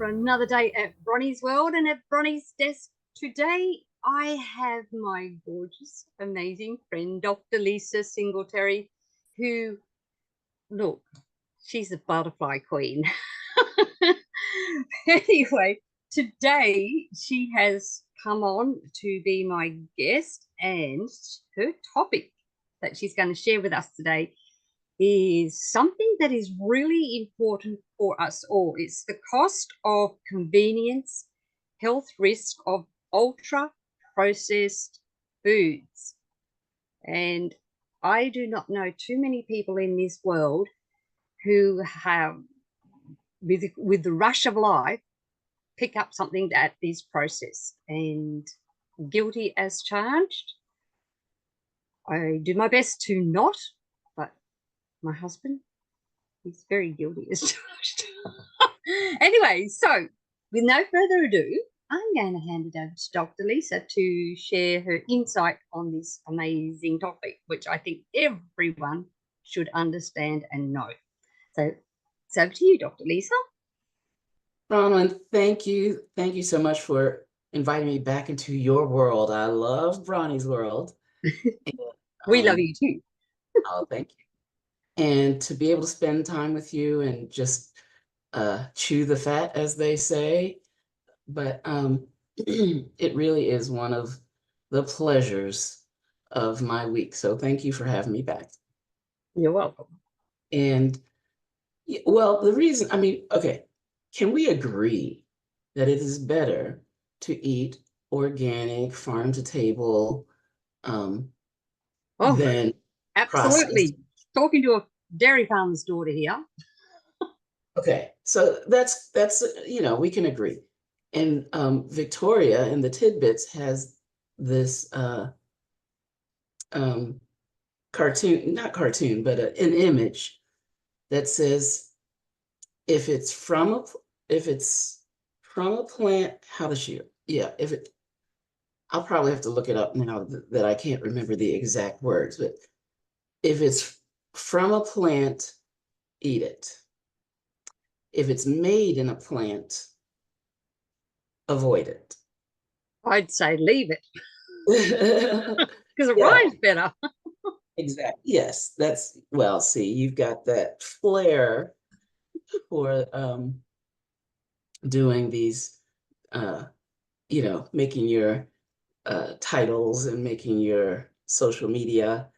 another day at Bronie's World, and at Bronie's desk today I have my gorgeous, amazing friend, Dr. Lisa Singletary, who, look, she's a butterfly queen. Anyway, today she has come on to be my guest, and her topic that she's going to share with us today is something that is really important for us all. It's the cost of convenience, health risk of ultra processed foods. And I do not know too many people in this world who have, with the rush of life, pick up something that is processed and guilty as charged. I do my best to not, but my husband, he's very guilty as charged. Anyway, so with no further ado, I'm going to hand it over to Dr. Lisa to share her insight on this amazing topic, which I think everyone should understand and know. So it's over to you, Dr. Lisa. Bronwyn, thank you. Thank you so much for inviting me back into your world. I love Bronie's world. And, we love you too. Oh, thank you. And to be able to spend time with you and just chew the fat, as they say. But it really is one of the pleasures of my week. So thank you for having me back. You're welcome. And well, the reason, okay, can we agree that it is better to eat organic, farm to table than absolutely. processed? Talking to a dairy farmer's daughter here. Okay, so that's we can agree. And Victoria in the Tidbits has this cartoon, not cartoon, but an image that says if it's from a plant, how does she? Yeah, I'll probably have to look it up now that I can't remember the exact words, but if it's from a plant, eat it. If it's made in a plant, avoid it. I'd say leave it because it rhymes better. Exactly. Yes, well, see, you've got that flair for doing these, making your titles and making your social media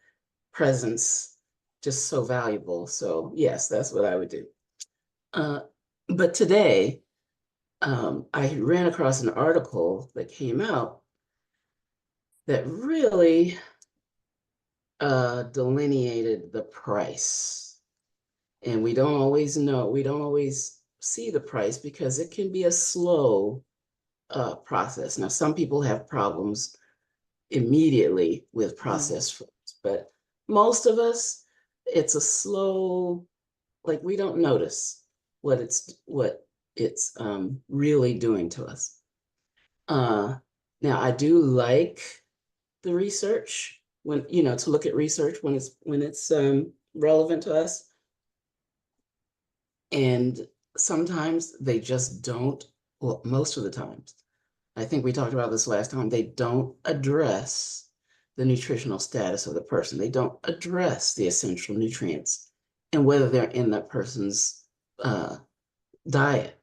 presence just so valuable. So yes, that's what I would do. But today, I ran across an article that came out that really delineated the price. And we don't always see the price because it can be a slow process. Now, some people have problems immediately with processed foods, but most of us, it's a slow, like we don't notice what it's really doing to us. Now, I do like the research when, to look at research when it's relevant to us. And sometimes they just don't, well, most of the times, I think we talked about this last time, they don't address the nutritional status of the person. They don't address the essential nutrients and whether they're in that person's diet.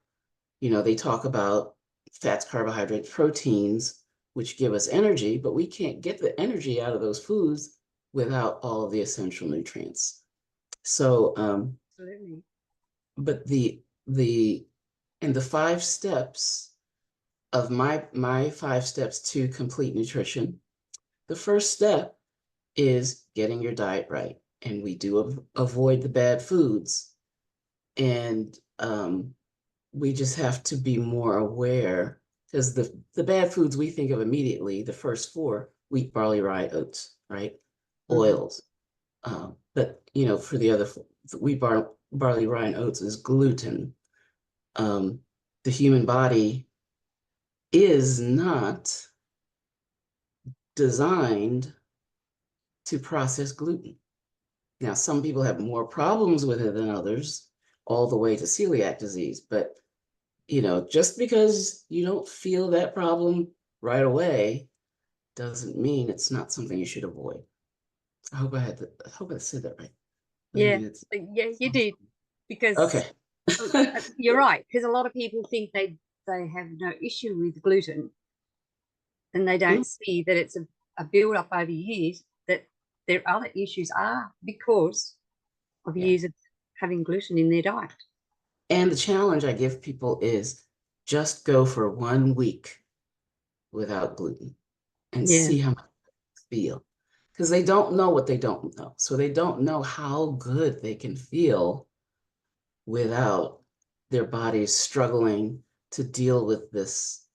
They talk about fats, carbohydrates, proteins, which give us energy, but we can't get the energy out of those foods without all of the essential nutrients. So, absolutely. But the 5 steps of my 5 steps to complete nutrition, the first step is getting your diet right, and we do avoid the bad foods, and we just have to be more aware, because the bad foods we think of immediately, the first 4: wheat, barley, rye, oats, right? Oils. But for the other wheat, barley, rye, and oats is gluten. The human body is not designed to process gluten. Now, some people have more problems with it than others, all the way to celiac disease, but just because you don't feel that problem right away doesn't mean it's not something you should avoid. I hope I said that right. I Yeah, mean, it's yeah, you did, because okay. you're right. Because a lot of people think they have no issue with gluten, and they Mm, don't see that it's a build up over years, that their other issues are because of yeah. years of having gluten in their diet. And the challenge I give people is just go for 1 week without gluten and Yeah. see how much they feel. Because they don't know what they don't know. So they don't know how good they can feel without their bodies struggling to deal with this.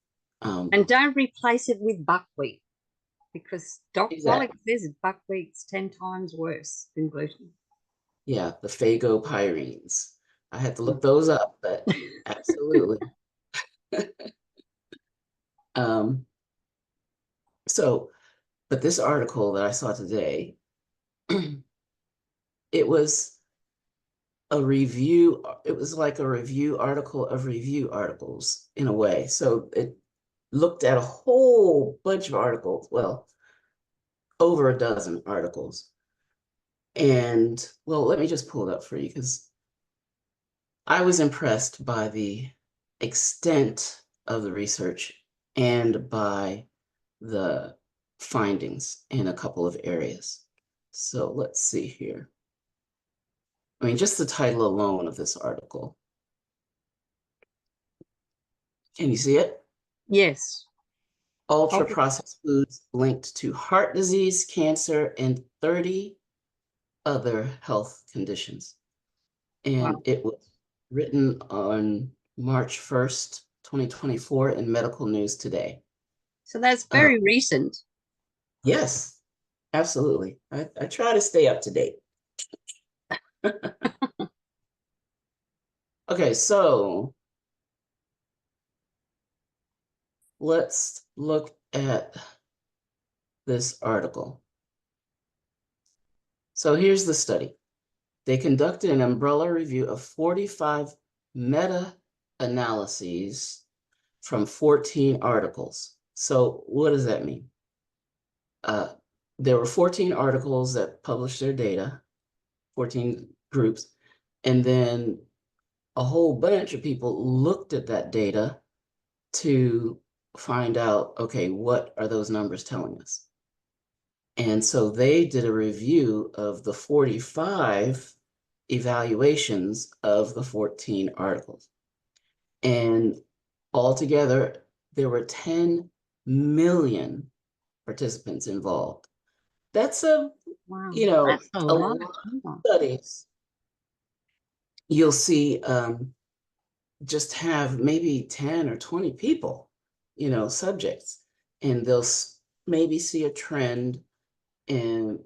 And don't replace it with buckwheat, because Doc Wallach Exactly. says buckwheat's 10 times worse than gluten. Yeah, the phagopyrenes. I had to look those up, but absolutely. Um, so, but this article that I saw today, it was it was like a review article of review articles in a way. So it looked at a whole bunch of articles, well, over a dozen articles. And well, let me just pull it up for you because I was impressed by the extent of the research and by the findings in a couple of areas. So let's see here. I mean, just the title alone of this article. Can you see it? Yes. Ultra Obviously. processed foods linked to heart disease, cancer, and 30 other health conditions. And Wow. it was written on March 1st, 2024 in Medical News Today. So that's Uh, very recent. yes, absolutely. I try to stay up to date. Okay, so let's look at this article. So here's the study. They conducted an umbrella review of 45 meta-analyses from 14 articles. So what does that mean? There were 14 articles that published their data, 14 groups, and then a whole bunch of people looked at that data to find out, okay, what are those numbers telling us? And so they did a review of the 45 evaluations of the 14 articles. And altogether, there were 10 million participants involved. That's Wow. a That's a lot large of number. studies. You'll see just have maybe 10 or 20 people, subjects, and they'll maybe see a trend, and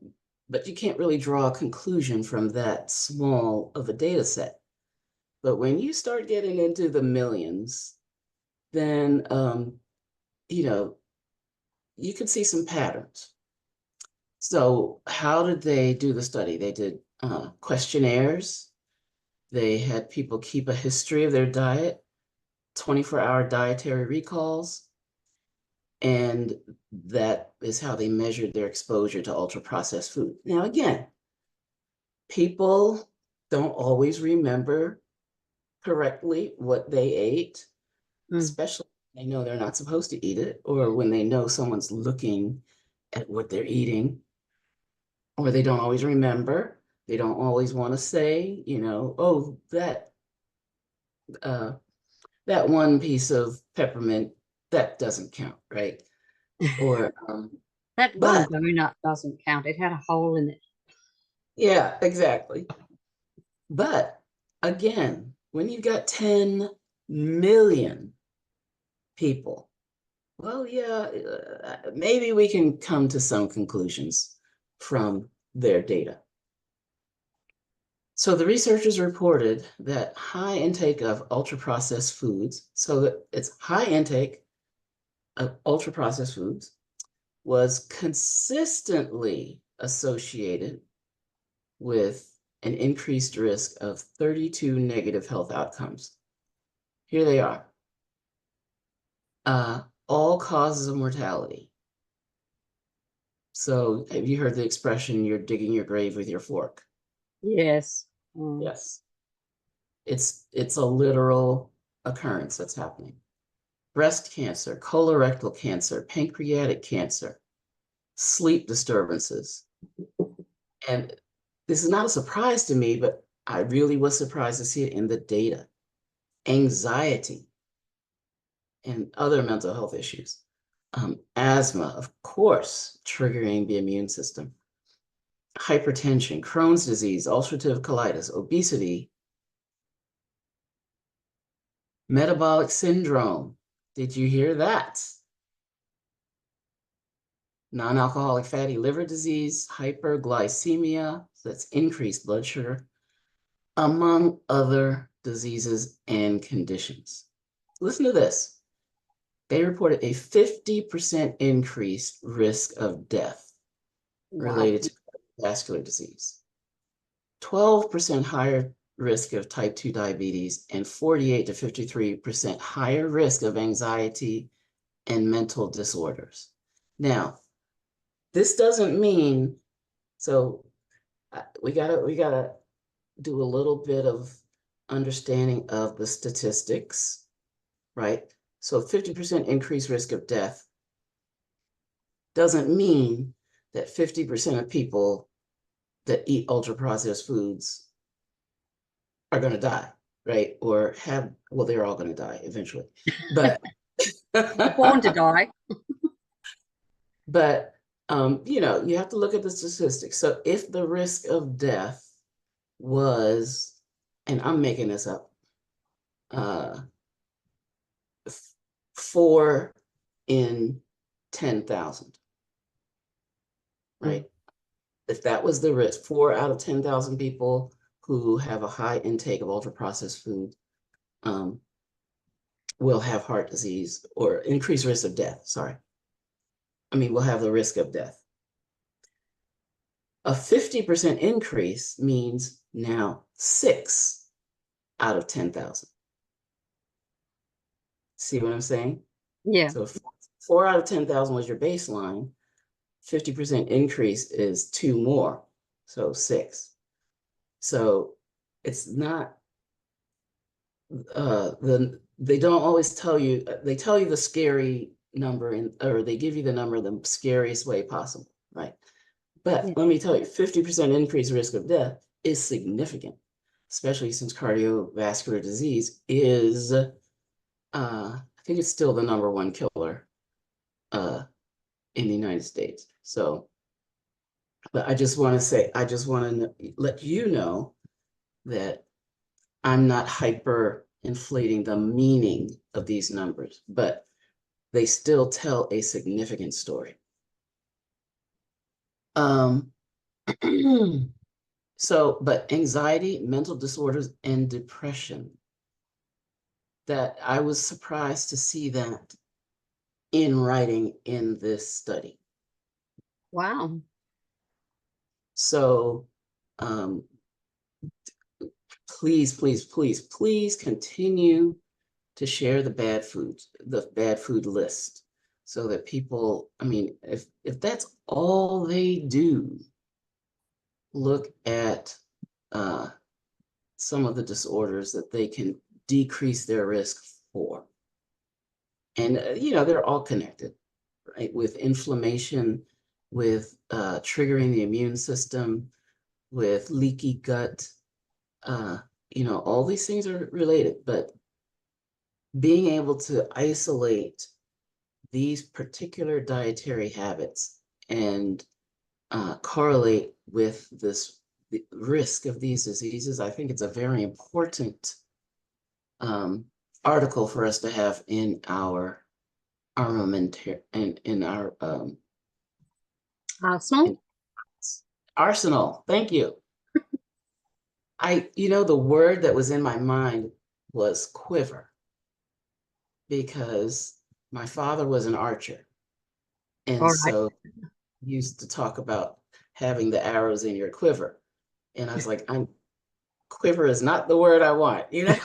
but you can't really draw a conclusion from that small of a data set. But when you start getting into the millions, then you can see some patterns. So how did they do the study? They did questionnaires. They had people keep a history of their diet, 24-hour dietary recalls, and that is how they measured their exposure to ultra-processed food. Now, again, people don't always remember correctly what they ate, Mm. especially when they know they're not supposed to eat it, or when they know someone's looking at what they're eating, or they don't always remember. They don't always want to say, oh, uh, that one piece of peppermint, that doesn't count, right? Or, That one but donut doesn't count. It had a hole in it. yeah, exactly. But again, when you got 10 million people, well, yeah, maybe we can come to some conclusions from their data. So the researchers reported that high intake of ultra-processed foods, so that it's high intake of ultra-processed foods, was consistently associated with an increased risk of 32 negative health outcomes. Here they are. all causes of mortality. So have you heard the expression, you're digging your grave with your fork? Yes. Yes. It's a literal occurrence that's happening. Breast cancer, colorectal cancer, pancreatic cancer, sleep disturbances. And this is not a surprise to me, but I really was surprised to see it in the data. Anxiety and other mental health issues. Asthma, of course, triggering the immune system. Hypertension, Crohn's disease, ulcerative colitis, obesity, metabolic syndrome. Did you hear that? Non-alcoholic fatty liver disease, hyperglycemia, that's increased blood sugar, among other diseases and conditions. Listen to this. They reported a 50% increased risk of death Wow. related to vascular disease, 12% higher risk of type 2 diabetes, and 48 to 53% higher risk of anxiety and mental disorders. Now, this doesn't mean, so we gotta do a little bit of understanding of the statistics, right? So 50% increased risk of death doesn't mean that 50% of people that eat ultra processed foods are going to die, right? Or have, well, they're all going to die eventually. But Born to die. but you know, you have to look at the statistics. So if the risk of death was, and I'm making this up, 4 in 10,000, right? If that was the risk, 4 out of 10,000 people who have a high intake of ultra processed food will have heart disease or increased risk of death. Sorry. I mean, will have the risk of death. A 50% increase means now 6 out of 10,000. See what I'm saying? Yeah. So if 4 out of 10,000 was your baseline, 50% increase is 2 more, so 6. So it's not, they don't always tell you, they tell you the scary number, or they give you the number the scariest way possible, right? But Yeah. let me tell you, 50% increased risk of death is significant, especially since cardiovascular disease is, I think it's still the #1 killer in the United States. So, but I just want to say, I just want to let you know that I'm not hyper inflating the meaning of these numbers, but they still tell a significant story. So, but anxiety, mental disorders, and depression, that I was surprised to see that in writing in this study. Wow. So please, please, please, please continue to share the bad food list, so that people, I mean, if that's all they do, look at some of the disorders that they can decrease their risk for. And, you know, they're all connected, right? With inflammation, with triggering the immune system, with leaky gut, you know, all these things are related, but being able to isolate these particular dietary habits and correlate with the risk of these diseases, I think it's a very important article for us to have in our armamentarium, in our Arsenal. arsenal. Thank you. You know, the word that was in my mind was quiver, because my father was an archer. And All right. so used to talk about having the arrows in your quiver. And I was like, quiver is not the word I want, you know?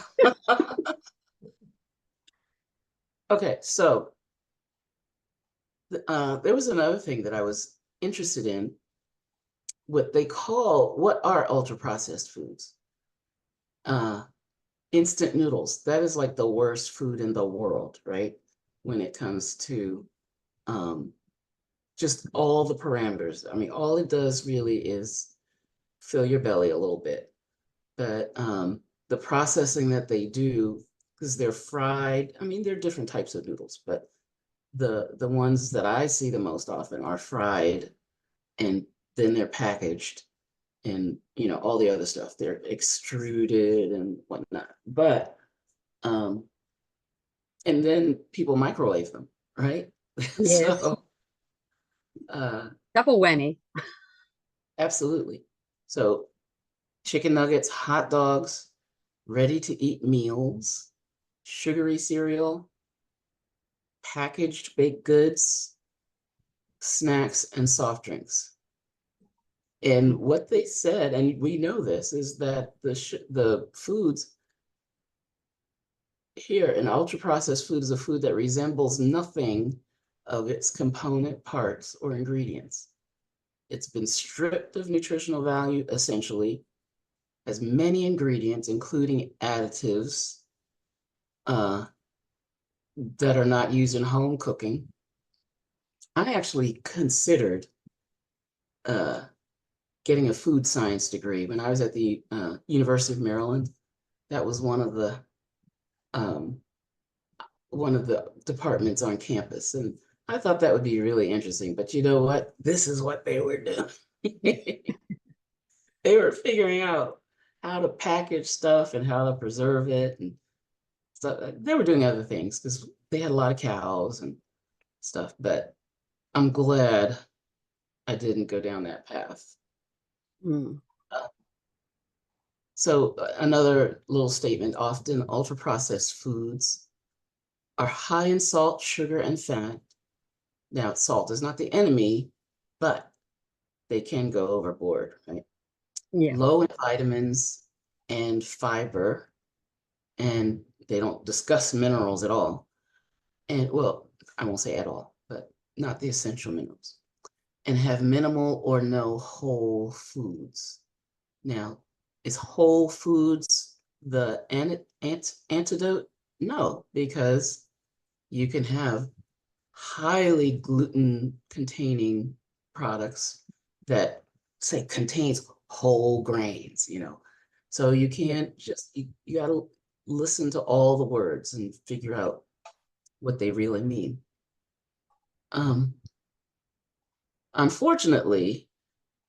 Okay, so there was another thing that I was interested in. What are ultra processed foods? Uh, Instant noodles. That is like the worst food in the world, right? When it comes to um, just all the parameters. I mean, all it does really is fill your belly a little bit. But the processing that they do, because they're fried, I mean, there are different types of noodles, but the ones that I see the most often are fried and then they're packaged and all the other stuff. They're extruded and whatnot. But and then people microwave them, right? Yes. So uh Double whammy. absolutely. So chicken nuggets, hot dogs, ready to eat meals, sugary cereal, packaged baked goods, snacks, and soft drinks. And what they said, and we know this, is that the foods here, an ultra processed food is a food that resembles nothing of its component parts or ingredients. It's been stripped of nutritional value, essentially, has many ingredients, including additives that are not used in home cooking. I actually considered uh, getting a food science degree when I was at the University of Maryland. That was um, one of the departments on campus, and I thought that would be really interesting. But you know what? This is what they were doing. They were figuring out how to package stuff and how to preserve it, and so they were doing other things because they had a lot of cows and stuff. But I'm glad I didn't go down that path. Mm. Uh, So another little statement, often ultra processed foods are high in salt, sugar, and fat. Now, salt is not the enemy, but they can go overboard, right? Yeah. Low in vitamins and fiber, and they don't discuss minerals at all. And well, I won't say at all, but not the essential minerals. And have minimal or no whole foods. Now, is whole foods the antidote? No, because you can have highly gluten containing products that say contains whole grains. So you Yeah. can't just, you got to listen to all the words and figure out what they really mean. Um, Unfortunately,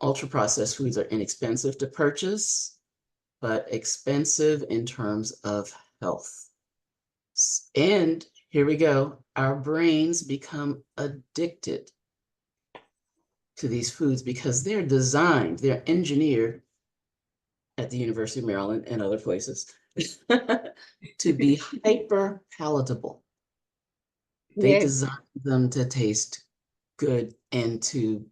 ultra processed foods are inexpensive to purchase, but expensive in terms of health. And here we go, our brains become addicted to these foods because they're engineered at the University of Maryland and other places to be hyper palatable. They Yes. design them to taste good and to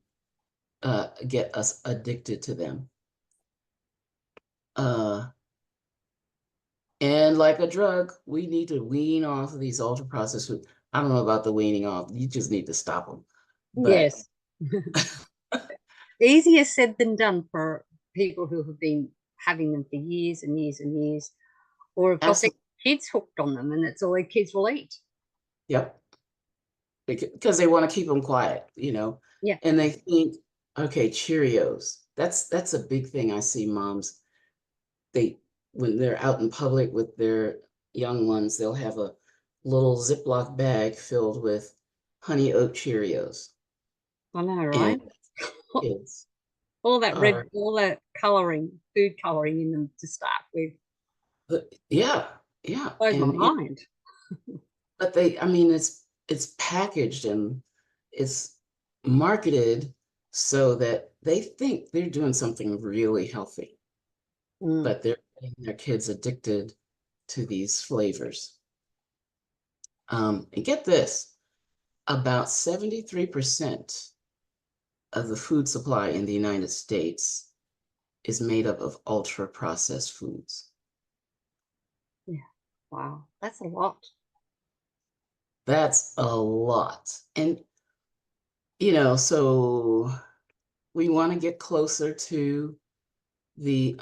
get us addicted to them. Uh, And like a drug, we need to wean off of these ultra processed foods. I don't know about the weaning off. You just need to stop them. But Yes. Easier said than done for people who have been having them for years and years and years, or have got their absolutely, kids hooked on them, and that's all their kids will eat. yep. Because they want to keep them quiet. Yeah. And they think, okay, Cheerios. That's a big thing I see moms. They when they're out in public with their young ones, they'll have a little Ziploc bag filled with honey oat Cheerios. I know, And right? kids All that red, are, all that coloring, food coloring in them to start with. yeah, yeah. Blows my And mind. but I mean, it's packaged and it's marketed so that they think they're doing something really healthy, Mm. but they're getting their kids addicted to these flavors. And get this, about 73% of the food supply in the United States is made up of ultra processed foods. Yeah. Wow. That's a lot. That's a lot. And, so we want to get closer to the,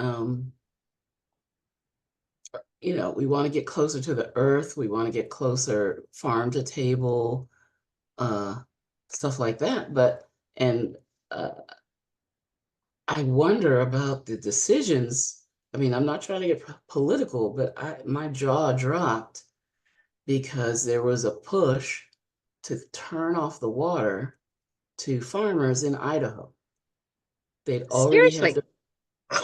we want to get closer to the earth. We want to get closer farm to table, uh, stuff like that. And uh, I wonder about the decisions. I mean, I'm not trying to get political, but my jaw dropped because there was a push to turn off the water to farmers in Idaho. They'd already had Seriously. the,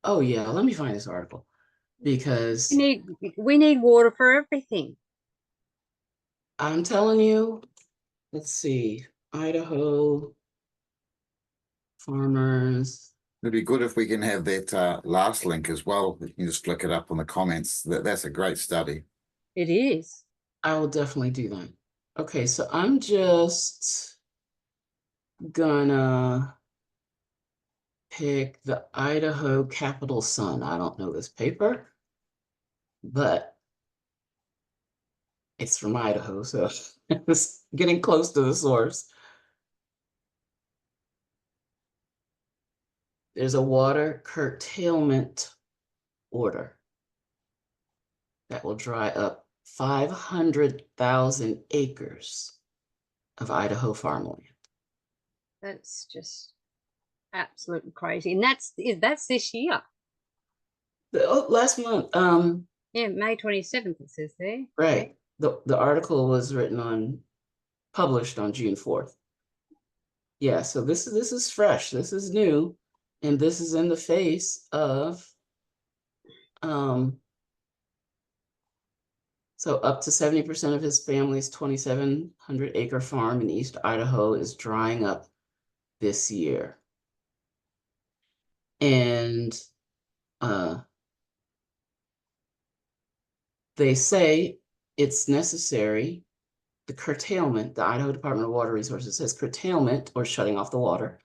oh yeah, let me find this article We because need we need water for everything. I'm telling you, let's see, Idaho farmers. It'd be good if we can have that last link as well. You can just flick it up in the comments. That's a great study. It is. I will definitely do that. Okay, so I'm just gonna pick the Idaho Capital Sun. I don't know this paper, but it's from Idaho, so it's getting close to the source. There's a water curtailment order that will dry up 500,000 acres of Idaho farmland. That's just absolutely crazy. And that's this year. Last month, Yeah, May 27th, it says there. right. The article was published on June 4th. Yeah, so this is fresh, this is new, and this is in the face of so up to 70% of his family's 2,700-acre farm in East Idaho is drying up this year. And they say it's necessary, the curtailment, the Idaho Department of Water Resources says curtailment, or shutting off the water,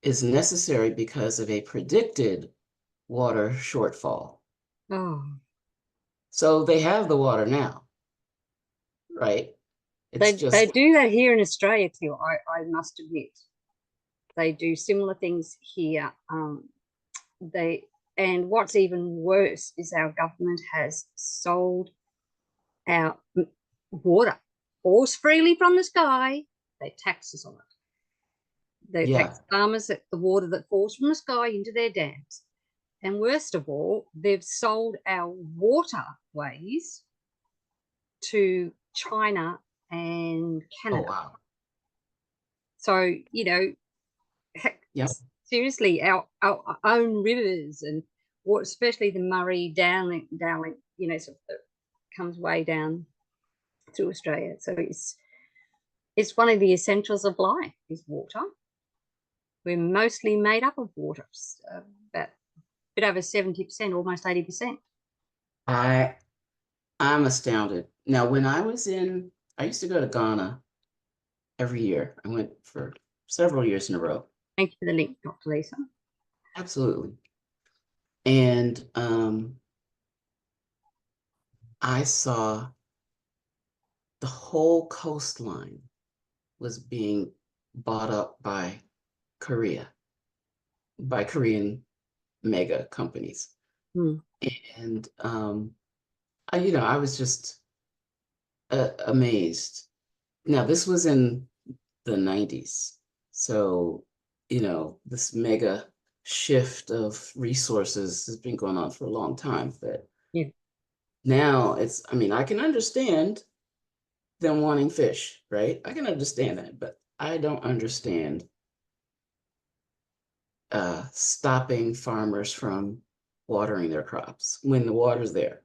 is necessary because of a predicted water shortfall. Oh, So they have the water now, right? It's they just, do that here in Australia too. I must admit, they do similar things here. And what's even worse is our government has sold our water falls freely from the sky. They tax us on it. They yeah. tax farmers at the water that falls from the sky into their dams. And worst of all, they've sold our waterways to China and Oh, Canada. wow. So, Yep. seriously, our own rivers and especially the Murray downlink, sort of comes way down through Australia. So it's one of the essentials of life is water. We're mostly made up of water, about a bit over 70%, almost 80%. I'm astounded. Now, when I used to go to Ghana every year. I went for several years in a row. Thank you for the link, Dr. Lisa. Absolutely. And I saw the whole coastline was being bought up by Korean mega companies. And I was just amazed. Now, this was in the 90s. So, this mega shift of resources has been going on for a long time. But now I can understand them wanting fish, right? I can understand that, but I don't understand stopping farmers from watering their crops when the water's there,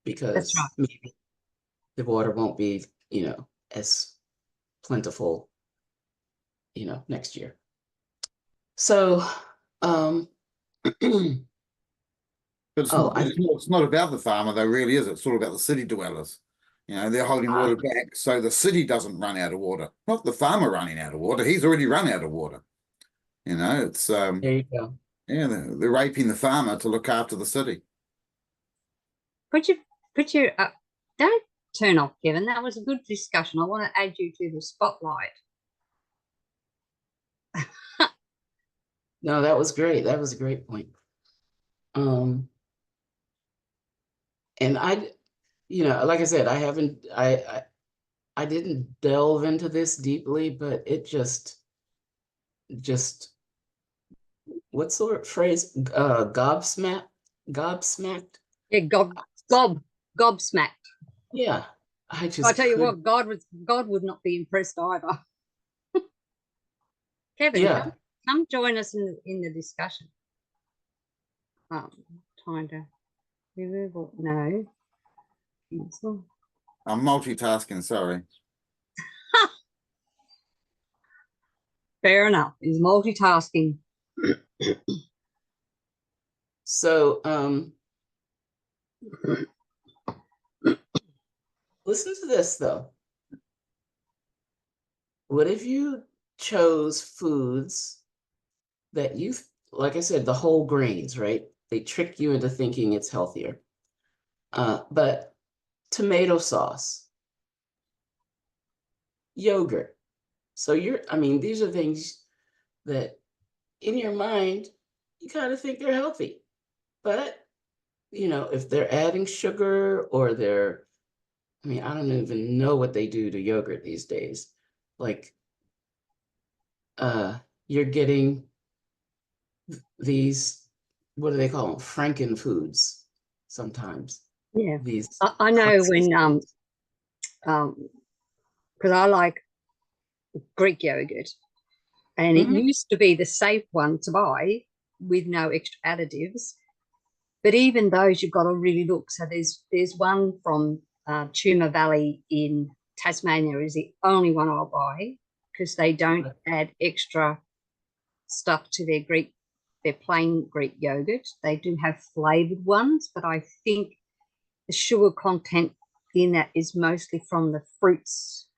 That's right. because maybe the water won't be, as plentiful, next year. So, But it's not about the farmer, though, really, is it? It's sort of about the city dwellers. They're holding water back so the city doesn't run out of water. Not the farmer running out of water. He's already run out of water. It's there you go. yeah, they're raping the farmer to look after the city. Put your Don't turn off, Kevin. That was a good discussion. I want to add you to the spotlight. No, that was great. That was a great point. And I, like I said, I didn't delve into this deeply, but it just what's the phrase? Gobsmacked. Yeah, gobsmacked. Yeah, I I tell you couldn't. what, God would not be impressed either. Kevin, Yeah, come join us in the discussion. Trying to remove or no. Cancel. I'm multitasking, sorry. Fair enough. He's multitasking. so listen to this though. What if you chose foods that you, like I said, the whole grains, right? They trick you into thinking it's healthier. But tomato sauce, yogurt. So these are things that in your mind, you kind of think they're healthy. But, if they're adding sugar or I don't even know what they do to yogurt these days. Like, you're getting these, what do they call them? Franken foods sometimes. Yeah. These I know when because I like Greek yogurt, and it used to be the safe one to buy with no extra additives. But even those, you've got to really look. So there's one from Tuma Valley in Tasmania is the only one I'll buy because they don't add extra stuff to their plain Greek yogurt. They do have flavored ones, but I think the sugar content in that is mostly from the fruits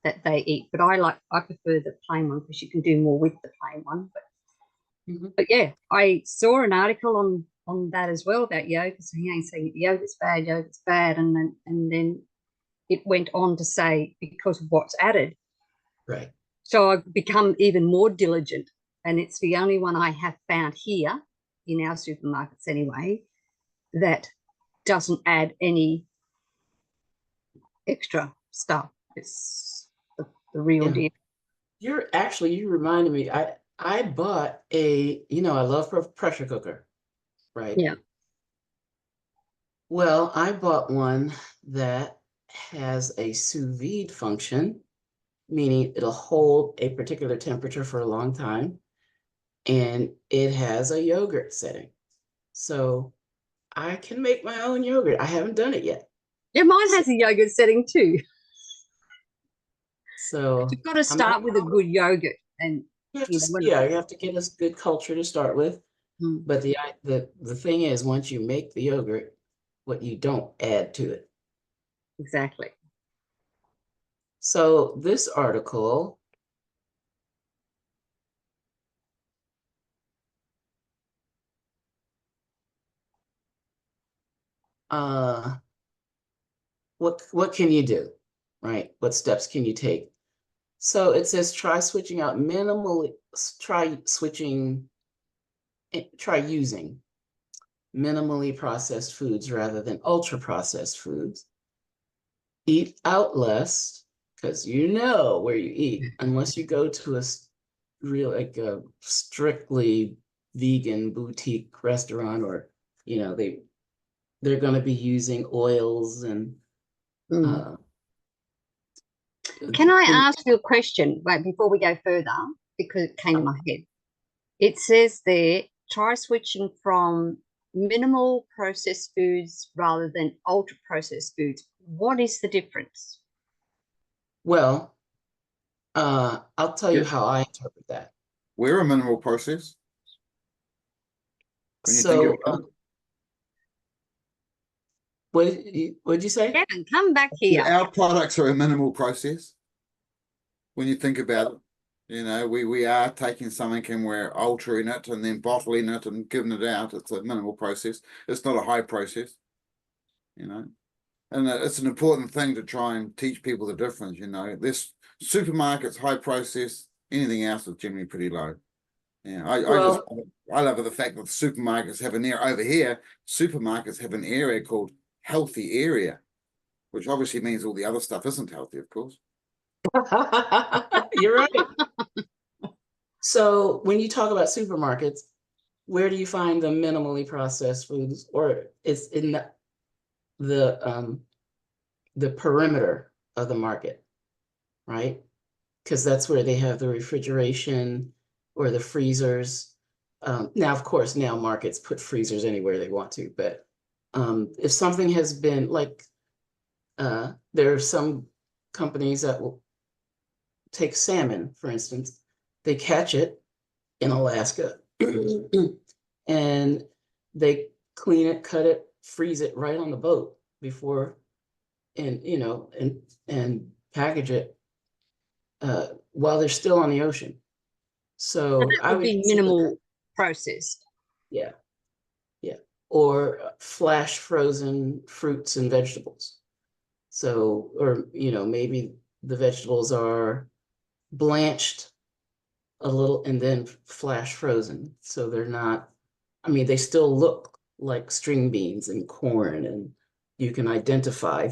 that they eat. But I prefer the plain one because you can do more with the plain one. But yeah, I saw an article on that as well about yogurt. So he ain't saying yogurt's bad, and then it went on to say because of what's added. Right. So I've become even more diligent, and it's the only one I have found here in our supermarkets anyway that doesn't add any extra stuff. It's the real deal. You reminded me. I bought I love pressure cooker, right? Yeah. Well, I bought one that has a sous vide function, meaning it'll hold a particular temperature for a long time, and it has a yogurt setting. So I can make my own yogurt. I haven't done it yet. Yeah, mine has a yogurt setting too. So you've got to start with a good yogurt, and you have to get a good culture to start with. But the thing is, once you make the yogurt, what you don't add to it. Exactly. So this article what can you do, right? What steps can you take? So it says try using minimally processed foods rather than ultra processed foods. Eat out less, because you know where you eat, unless you go to a strictly vegan boutique restaurant, or they're going to be using oils and Can I ask you a question before we go further, because it came to my head? It says there, try switching from minimal processed foods rather than ultra processed foods. What is the difference? Well, I'll tell you how I interpret that. We're a minimal process. So, what'd you say? Kevin, come back here. Our products are a minimal process. When you think about it, we are taking something and we're altering it and then bottling it and giving it out. It's a minimal process. It's not a high process, And it's an important thing to try and teach people the difference, you know. This supermarkets, high process, anything else is generally pretty low. Yeah, I love the fact that the supermarkets have an area over here. Supermarkets have an area called healthy area, which obviously means all the other stuff isn't healthy, of course. You're right. So when you talk about supermarkets, where do you find the minimally processed foods, or it's in the perimeter of the market, right? Because that's where they have the refrigeration or the freezers. Now, of course, now markets put freezers anywhere they want to, but if something has been like, there are some companies that will take salmon, for instance, they catch it in Alaska and they clean it, cut it, freeze it right on the boat before, and you know, and package it while they're still on the ocean. So I would be minimal processed. Yeah, yeah, or flash frozen fruits and vegetables. So, or you know, maybe the vegetables are blanched a little and then flash frozen, so they're not. I mean, they still look like string beans and corn, and you can identify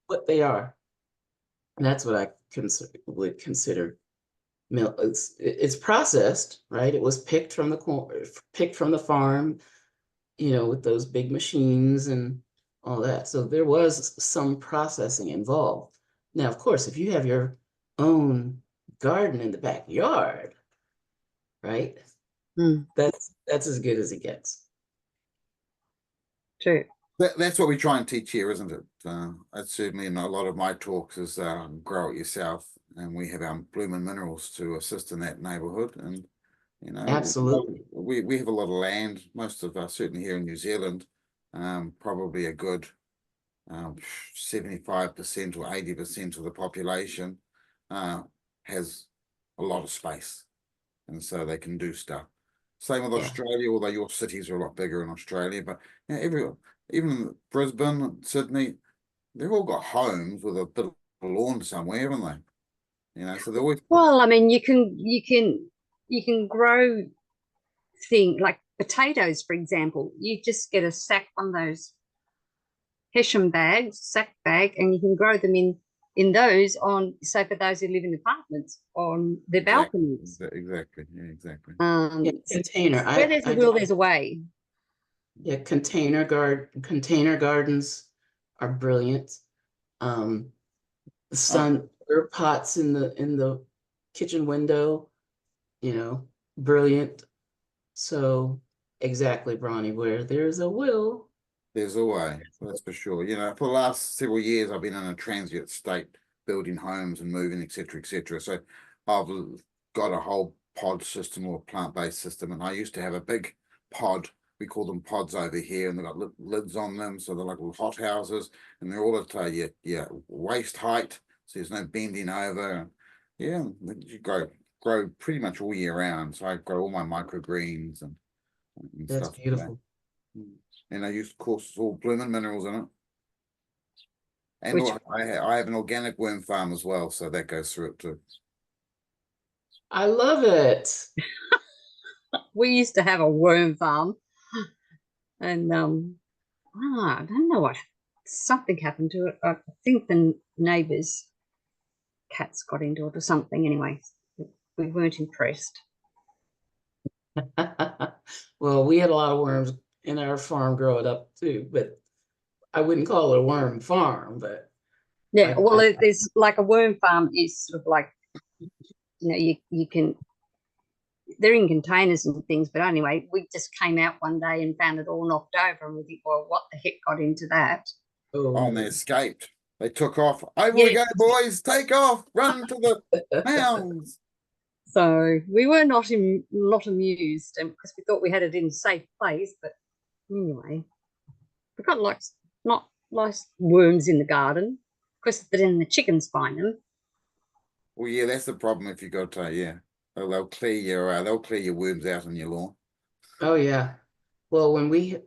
what they are. And that's what I would consider milk. It's processed, right? It was picked from the corn, picked from the farm, you know, with those big machines and all that. So there was some processing involved. Now, of course, if you have your own garden in the backyard, right? That's as good as it gets. True. That's what we try and teach here, isn't it? That's certainly in a lot of my talks is grow it yourself, and we have our Bloomin' Minerals to assist in that neighborhood. And you know, absolutely, we have a lot of land. Most of us, certainly here in New Zealand, probably a good 75% or 80% of the population has a lot of space, and so they can do stuff. Same with Australia, although your cities are a lot bigger in Australia, but you know, even Brisbane, Sydney, they've all got homes with a bit of lawn somewhere, haven't they? You know, so they're always. Well, I mean, you can grow things like potatoes, for example. You just get a sack, one of those Hessian bags, sack bag, and you can grow them in those on, so for those who live in apartments, on their balconies. Exactly. Yeah, exactly. Container. Where there's a will, there's a way. Yeah, container gardens are brilliant. Sun herb pots in the kitchen window, you know, brilliant. So exactly, Bronie, where there's a will, there's a way. That's for sure. You know, for the last several years, I've been in a transient state, building homes and moving, etc., etc. So I've got a whole pod system or plant-based system, and I used to have a big pod. We call them pods over here, and they've got lids on them, so they're like little hot houses, and they're all at waist height, so there's no bending over. Yeah, you grow pretty much all year round. So I grow all my microgreens and that's stuff beautiful. like that. And I use, of course, all Bloomin' Minerals in it. And I have an organic worm farm as well, so that goes through it too. I love it. We used to have a worm farm, and I don't know what, something happened to it. I think the neighbours' cats got into it or something. Anyway, we weren't impressed. Well, we had a lot of worms in our farm growing up too, but I wouldn't call it a worm farm. But yeah, well, there's like a worm farm is sort of like, you know, you can, they're in containers and things, but anyway, we just came out one day and found it all knocked over, and we think, well, what the heck got into that? Oh, and they escaped. They took off. Over we go, boys! Take off! Run to the mounds! So we were not amused, and because we thought we had it in a safe place. But anyway, we got not nice worms in the garden, because then the chickens find them. Well, yeah, that's the problem if you got to, they'll clear your worms out on your lawn. Oh yeah. Well, when we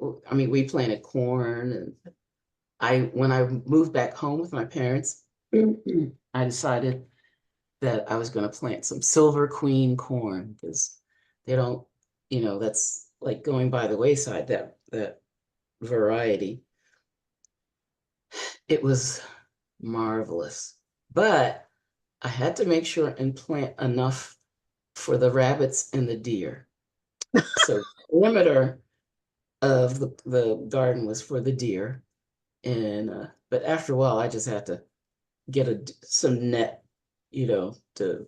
planted corn and when I moved back home with my parents, I decided that I was going to plant some Silver Queen corn because they don't, that's like going by the wayside, that variety. It was marvelous, but I had to make sure and plant enough for the rabbits and the deer. So the perimeter of the garden was for the deer, and but after a while, I just had to get some net, to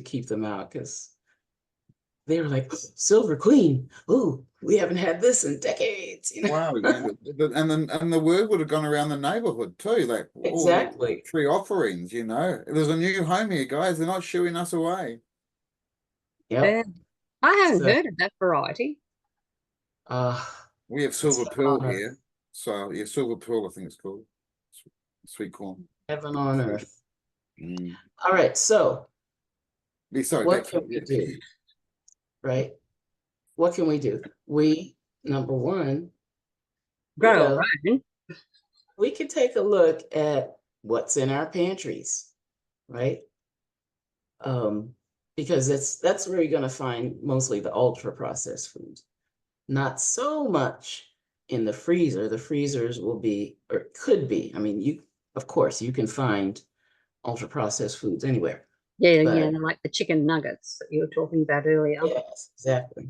keep them out because they were like, Silver Queen. Oh, we haven't had this in decades. Wow, yeah. And the word would have gone around the neighborhood too, like, oh, look, Exactly. tree offerings, There's a new home here, guys. They're not shooing us away. Yep. I haven't So, heard of that variety. We have it's silver pearl heaven on here. earth. So yeah, silver pearl, I think it's called. Sweet corn. Heaven on earth. Mm. All right. So Sorry, what back to can we do? Right? What can we do? Number one, Grow our own. we could take a look at what's in our pantries, right? Because that's where you're going to find mostly the ultra processed foods. Not so much in the freezer. The freezers will be, or could be. I mean, of course, you can find ultra processed foods anywhere. Yeah, but, like the chicken nuggets that you were talking about earlier. Yes, exactly.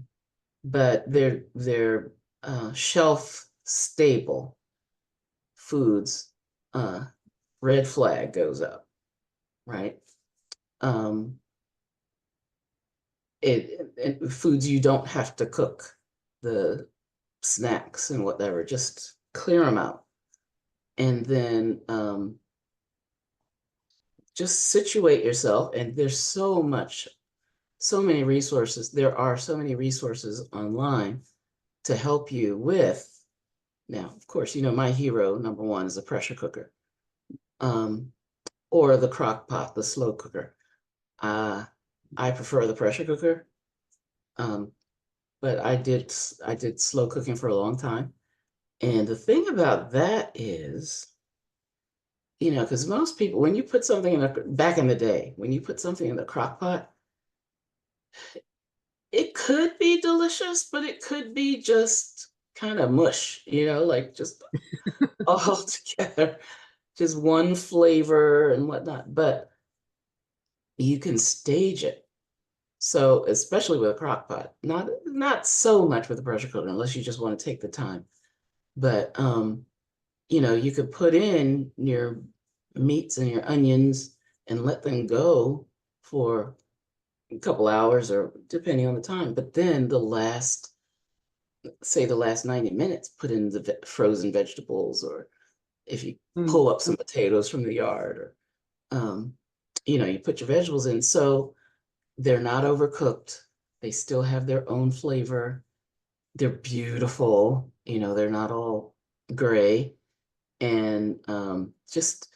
But they're shelf stable foods. Red flag goes up, right? Foods you don't have to cook, the snacks and whatever, just clear them out. And then just situate yourself. And there's so many resources. There are so many resources online to help you with. Now, of course, my hero, number one, is a pressure cooker, or the crock pot, the slow cooker. I prefer the pressure cooker, but I did slow cooking for a long time. And the thing about that is, because most people, when you put something back in the day, when you put something in the crock pot, it could be delicious, but it could be just kind of mush, like just all together, just one flavor and whatnot. But you can stage it. So especially with a crock pot, not so much with a pressure cooker, unless you just want to take the time. But you could put in your meats and your onions and let them go for a couple hours or depending on the time. But then the last 90 minutes, put in the frozen vegetables, or if you pull up some potatoes from the yard, or you put your vegetables in. So they're not overcooked. They still have their own flavor. They're beautiful. They're not all gray. And just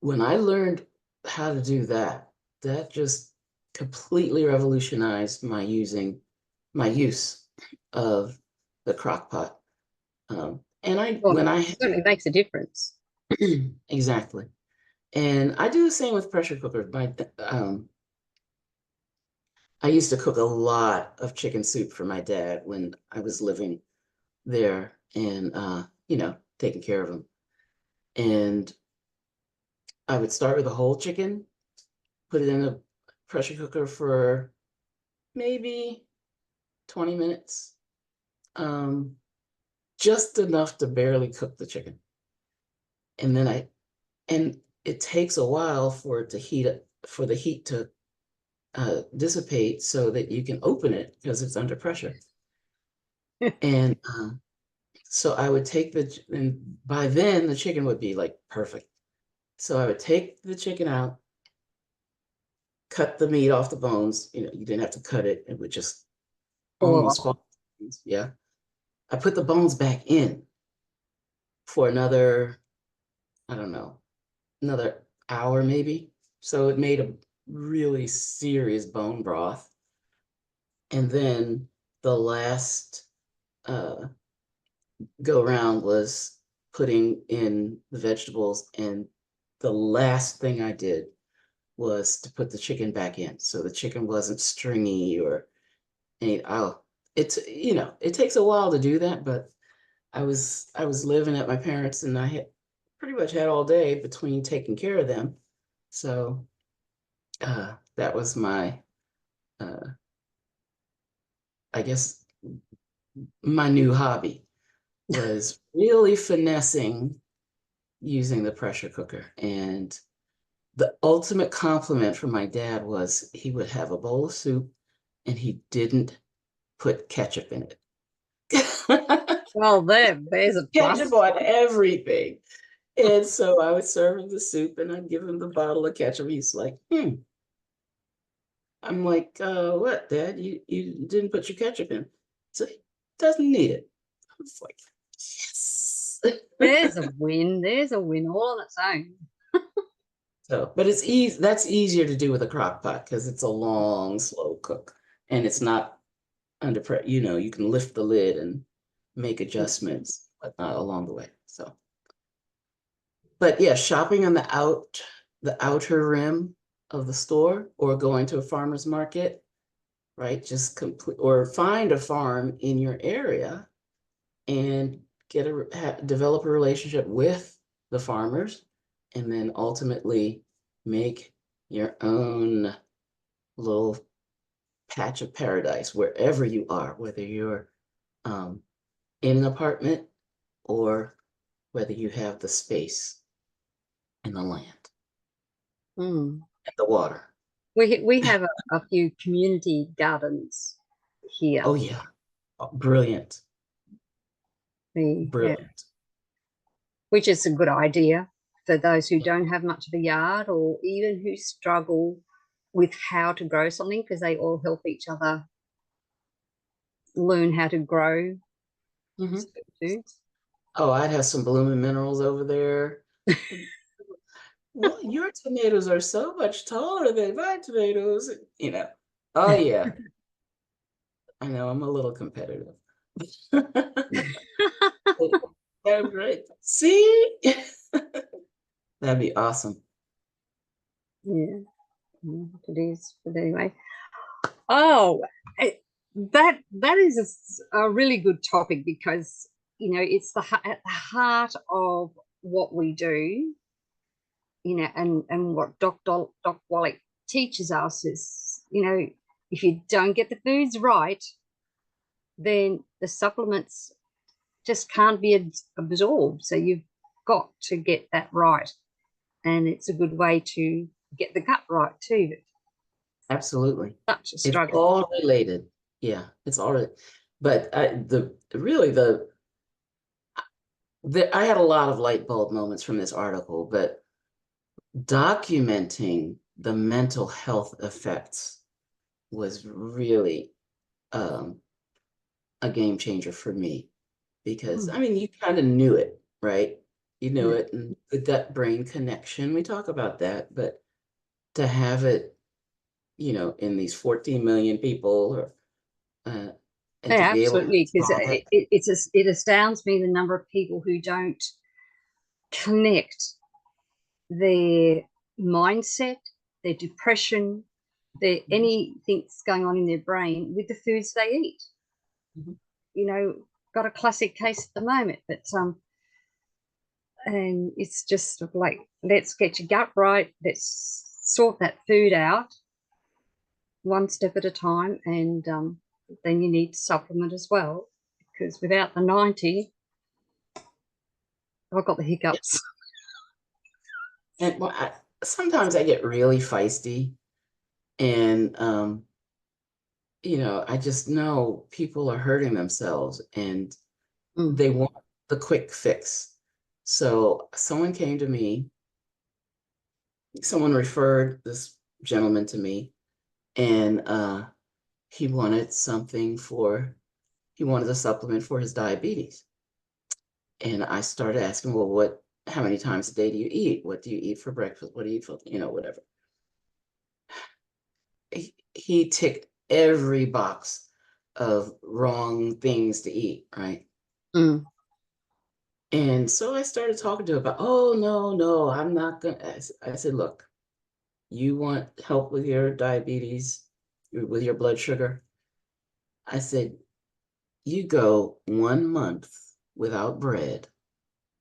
when I learned how to do that, that just completely revolutionized my use of the crock pot. And it certainly makes a difference. Exactly. And I do the same with pressure cookers. I used to cook a lot of chicken soup for my dad when I was living there and, taking care of him. And I would start with a whole chicken, put it in a pressure cooker for maybe 20 minutes, just enough to barely cook the chicken. And then it takes a while for it to heat up, for the heat to dissipate so that you can open it because it's under pressure. And so I would and by then the chicken would be like perfect. So I would take the chicken out, cut the meat off the bones. You didn't have to cut it. It would just almost fall. Yeah. I put the bones back in for another, I don't know, another hour maybe. So it made a really serious bone broth. And then the last go round was putting in the vegetables, and the last thing I did was to put the chicken back in, so the chicken wasn't stringy or any. Oh, it's, you know, it takes a while to do that, but I was living at my parents', and I had pretty much had all day between taking care of them, so that was my I guess my new hobby, was really finessing using the pressure cooker. And the ultimate compliment from my dad was he would have a bowl of soup and he didn't put ketchup in it. Well, there's a plus. Ketchup on everything. And so I would serve him the soup and I'd give him the bottle of ketchup. He's like, I'm like, what, Dad? You didn't put your ketchup in. So he doesn't need it. I was like, yes. There's a win. There's a win all on its own. So, but it's easy. That's easier to do with a crock pot because it's a long, slow cook, and it's not under pressure. You know, you can lift the lid and make adjustments, but not along the way. So, but yeah, shopping on the outer rim of the store, or going to a farmer's market, right? Just complete, or find a farm in your area and develop a relationship with the farmers, and then ultimately make your own little patch of paradise wherever you are, whether you're in an apartment or whether you have the space and the land Mm. and the water. We have a few community gardens here. Oh yeah. Oh, brilliant. Yeah, Brilliant. which is a good idea for those who don't have much of a yard, or even who struggle with how to grow something, because they all help each other learn how to grow food. Oh, I'd have some blooming minerals over there. Well, your tomatoes are so much taller than my tomatoes, you know. Oh yeah. I know I'm a little competitive. Yeah, great. See? That'd be awesome. Yeah, it is. But anyway, oh, that is a really good topic, because you know it's at the heart of what we do. You know, and what Doc Wallach teaches us is, you know, if you don't get the foods right, then the supplements just can't be absorbed. So you've got to get that right, and it's a good way to get the gut right too. Absolutely. Such a It's struggle. all related. Yeah, it's all right. But I had a lot of light bulb moments from this article, but documenting the mental health effects was really a game changer for me, because I mean, you kind of knew it, right? You knew it, and the gut brain connection, we talk about that, but to have it, you know, in these 14 million people, or and to Yeah, be able to absolutely, because draw that. it astounds me the number of people who don't connect their mindset, their depression, their anything that's going on in their brain with the foods they eat. You know, got a classic case at the moment, but and it's just sort of like, let's get your gut right, let's sort that food out one step at a time, and then you need to supplement as well, because without the 90, I've got the hiccups. And well, sometimes I get really feisty, and you know, I just know people are hurting themselves, and they want the quick fix. So someone came to me, someone referred this gentleman to me, and he wanted he wanted a supplement for his diabetes. And I started asking, well, how many times a day do you eat? What do you eat for breakfast? What do you eat for, you know, whatever. He ticked every box of wrong things to eat, right? And so I started talking to her about, oh, no, I'm not going to. I said, look, you want help with your diabetes, with your blood sugar? I said, you go 1 month without bread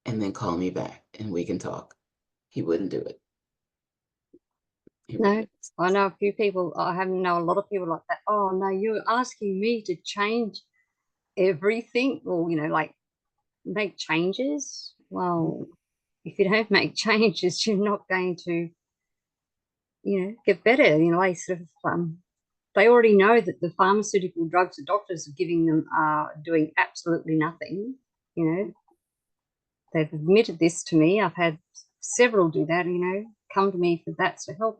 and then call me back and we can talk. He wouldn't do it. No, I know a few people, I know a lot of people like that. Oh, no, you're asking me to change everything or, like make changes. Well, if you don't make changes, you're not going to, get better. They sort of, they already know that the pharmaceutical drugs the doctors are giving them are doing absolutely nothing. They've admitted this to me. I've had several do that, come to me for that to help.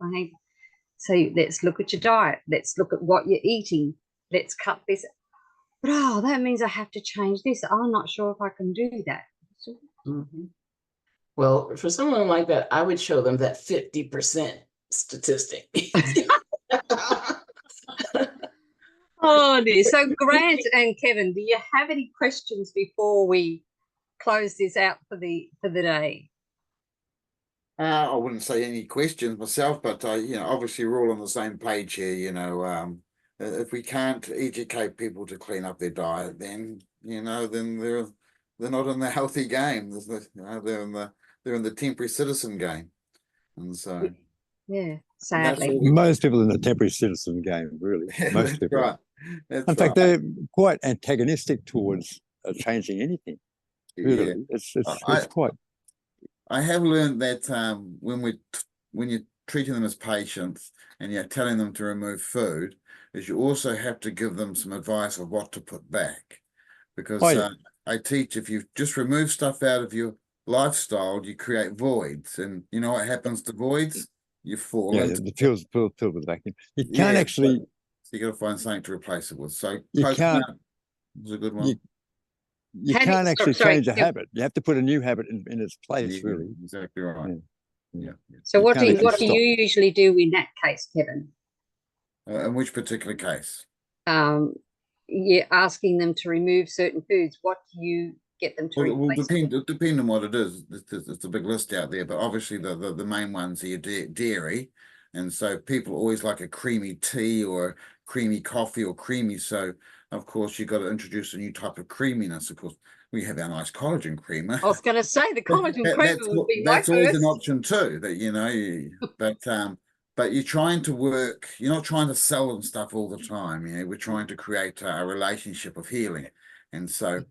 So let's look at your diet. Let's look at what you're eating. Let's cut this. But that means I have to change this. I'm not sure if I can do that. Well, for someone like that, I would show them that 50% statistic. Oh, dear. So Grant and Kevin, do you have any questions before we close this out for the day? I wouldn't say any questions myself, but obviously we're all on the same page here. If we can't educate people to clean up their diet, then then they're not in the healthy game. They're in the temporary citizen game, and so yeah, sadly, most people in the temporary citizen game, really. Most people, right. In fact, they're quite antagonistic towards changing anything. Really, Yeah. it's quite. I have learned that when you're treating them as patients and you're telling them to remove food, is you also have to give them some advice of what to put back. Because I teach, if you just remove stuff out of your lifestyle, you create voids. And you know what happens to voids? You fall into it feels filled with vacuum. You can't actually. So you got to find something to replace it with. So you can't. Was a good one. You can't actually change a habit. You have to put a new habit in its place, really. Exactly right. Yeah. So what do you usually do in that case, Kevin? In which particular case? You're asking them to remove certain foods. What do you get them to replace? Depend on what it is. It's a big list out there, but obviously the main ones are your dairy, and so people always like a creamy tea or creamy coffee or creamy. So of course you've got to introduce a new type of creaminess. Of course, we have our nice collagen creamer. I was going to say the collagen creamer would be my first. That's always an option too. But you're trying to work. You're not trying to sell them stuff all the time. We're trying to create a relationship of healing, and so.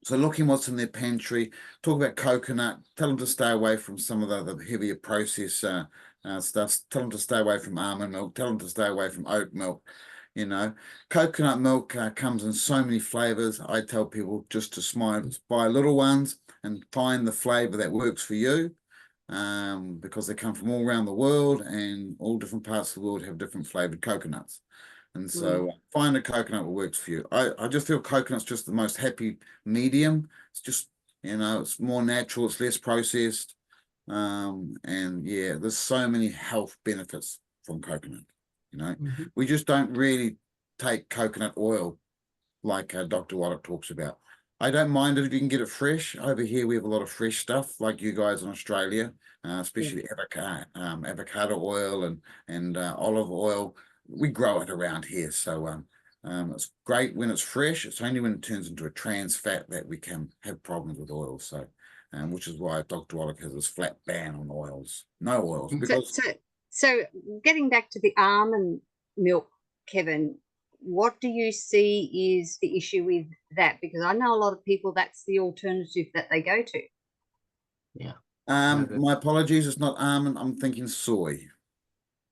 So looking what's in their pantry, talk about coconut, tell them to stay away from some of the heavier processed stuff, tell them to stay away from almond milk, tell them to stay away from oat milk. Coconut milk comes in so many flavors. I tell people just to buy little ones and find the flavor that works for you, because they come from all around the world, and all different parts of the world have different flavored coconuts. And so find a coconut that works for you. I just feel coconut's just the most happy medium. It's just, it's more natural, it's less processed. And yeah, there's so many health benefits from coconut. We just don't really take coconut oil like Dr. Wallach talks about. I don't mind it if you can get it fresh. Over here, we have a lot of fresh stuff, like you guys in Australia, especially avocado oil and olive oil. We grow it around here, so it's great when it's fresh. It's only when it turns into a trans fat that we can have problems with oil. So, which is why Dr. Wallach has this flat ban on oils, no oils. Because so getting back to the almond milk, Kevin, what do you see is the issue with that? Because I know a lot of people, that's the alternative that they go to. Yeah. My apologies, it's not almond. I'm thinking soy.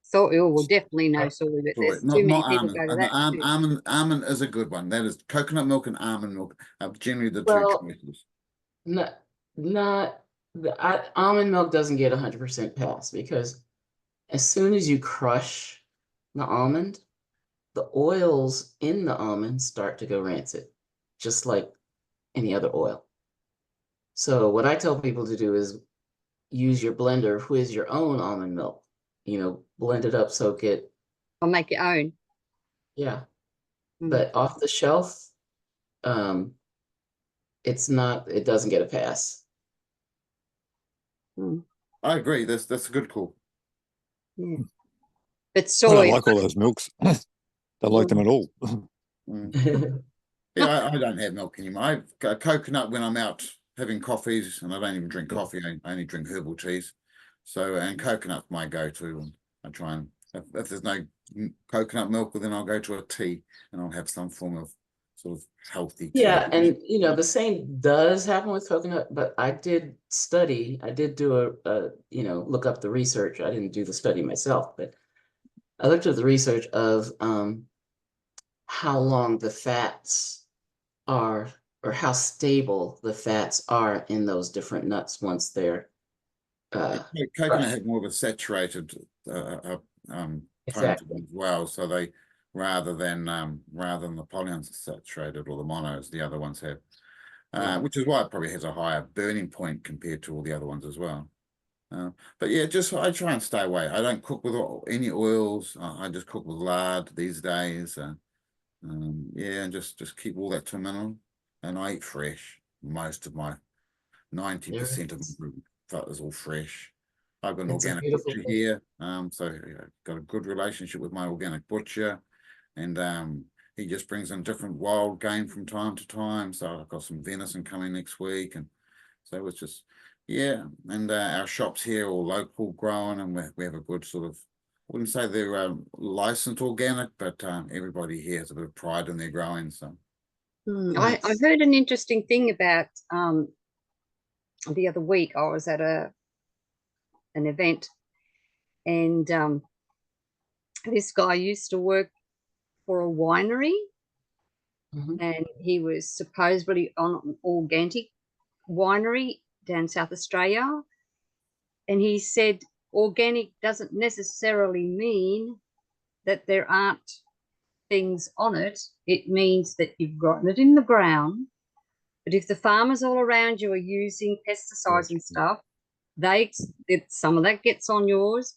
So well, definitely no soy, but there's too many people go to that. Almond is a good one. That is coconut milk and almond milk are generally the two choices. Almond milk doesn't get 100% pass, because as soon as you crush the almond, the oils in the almond start to go rancid, just like any other oil. So what I tell people to do is use your blender, whiz your own almond milk, blend it up, soak it. Or make your own. Yeah. But off the shelf, it doesn't get a pass. I agree. That's a good call. Yeah. But I soy, don't like all those milks. Don't like them at all. Yeah, I don't have milk anymore. I've got coconut when I'm out having coffees, and I don't even drink coffee. I only drink herbal teas. So, and coconut's my go-to. And I try and if there's no coconut milk, well, then I'll go to a tea and I'll have some form of sort of healthy tea. Yeah, and the same does happen with coconut, but I did do a look up the research. I didn't do the study myself, but I looked at the research of how long the fats are, or how stable the fats are in those different nuts once they're coconut has more of a saturated tone to them as well. So they rather than the polyunsaturated or the monos, the other ones have, which is why it probably has a higher burning point compared to all the other ones as well. But yeah, I try and stay away. I don't cook with any oils. I just cook with lard these days. Yeah, and just keep all that to a minimum. And I eat fresh. Most of my 90% of my food is all fresh. I've got an organic butcher here, so I've got a good relationship with my organic butcher, and he just brings in different wild game from time to time. So I've got some venison coming next week, and so it's just and our shops here are all local grown, and we have a good sort of, I wouldn't say they're licensed organic, but everybody here has a bit of pride in their growing. So I heard an interesting thing about the other week. I was at an event, and this guy used to work for a winery, and he was supposedly on an organic winery down South Australia, and he said organic doesn't necessarily mean that there aren't things on it. It means that you've grown it in the ground, but if the farmers all around you are using pesticides and stuff, some of that gets on yours,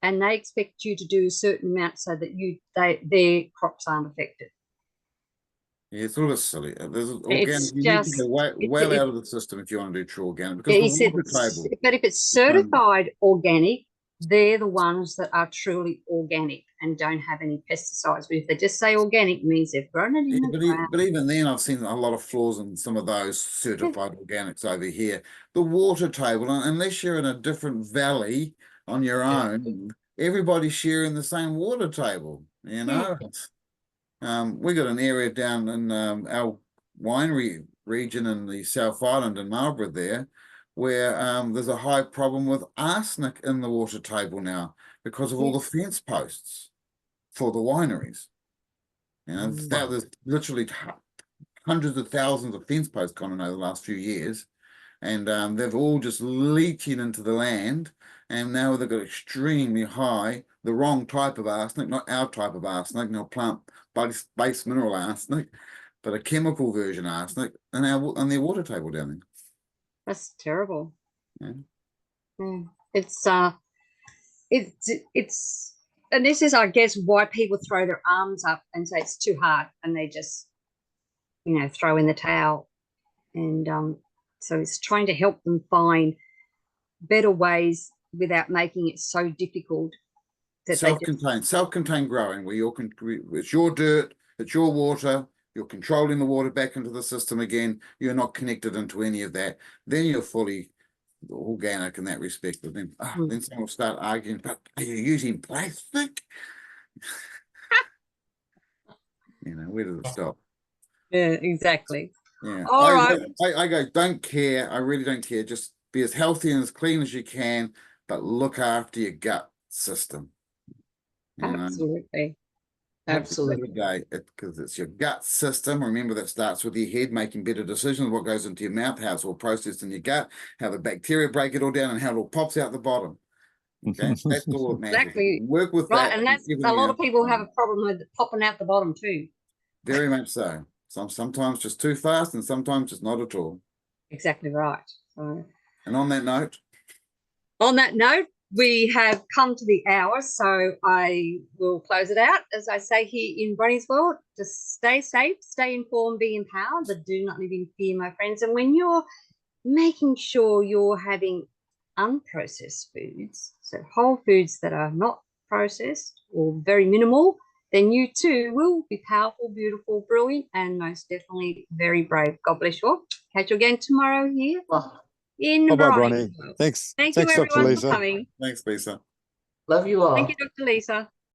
and they expect you to do a certain amount so that their crops aren't affected. Yeah, it's a little silly. There's It's organic. You need to go well out of the system if you want to do true organic, because the water table. But if it's certified organic, they're the ones that are truly organic and don't have any pesticides. But if they just say organic, it means they've grown it in the ground. But even then, I've seen a lot of flaws in some of those certified organics over here. The water table, unless you're in a different valley on your own, everybody's sharing the same water table. You know, we got an area down in our winery region in the South Island in Marlborough there, where there's a high problem with arsenic in the water table now because of all the fence posts for the wineries. You know, there's literally hundreds of thousands of fence posts gone in over the last few years, and they've all just leaching into the land, and now they've got extremely high, the wrong type of arsenic, not our type of arsenic, not plant-based mineral arsenic, but a chemical version arsenic on their water table down there. That's terrible. Yeah. It's and this is, I guess, why people throw their arms up and say it's too hard, and they just, throw in the towel. And so it's trying to help them find better ways without making it so difficult. Self-contained growing, where it's your dirt, it's your water, you're controlling the water back into the system again. You're not connected into any of that. Then you're fully organic in that respect. But then someone will start arguing, but are you using plastic? Where does it stop? Yeah, exactly. Yeah. All right. I go, don't care. I really don't care. Just be as healthy and as clean as you can, but look after your gut system. Absolutely. Absolutely. Because it's your gut system. Remember, that starts with your head, making better decisions, what goes into your mouth, how it's all processed in your gut, how the bacteria break it all down, and how it all pops out the bottom. Okay, that's all that matters. Exactly. Work with that. And that's a lot of people have a problem with popping out the bottom too. Very much so. Sometimes just too fast, and sometimes just not at all. Exactly right. So, and on that note, we have come to the hour, so I will close it out. As I say here in Bronie's world, just stay safe, stay informed, be empowered, but do not live in fear, my friends. And when you're making sure you're having unprocessed foods, so whole foods that are not processed or very minimal, then you too will be powerful, beautiful, brilliant, and most definitely very brave. God bless you all. Catch you again tomorrow here in Bye-bye, Bronie. Bronnie. Thanks. Thank you, Thanks, Dr. everyone, Lisa. for coming. Thanks, Lisa. Love you all. Thank you, Dr. Lisa.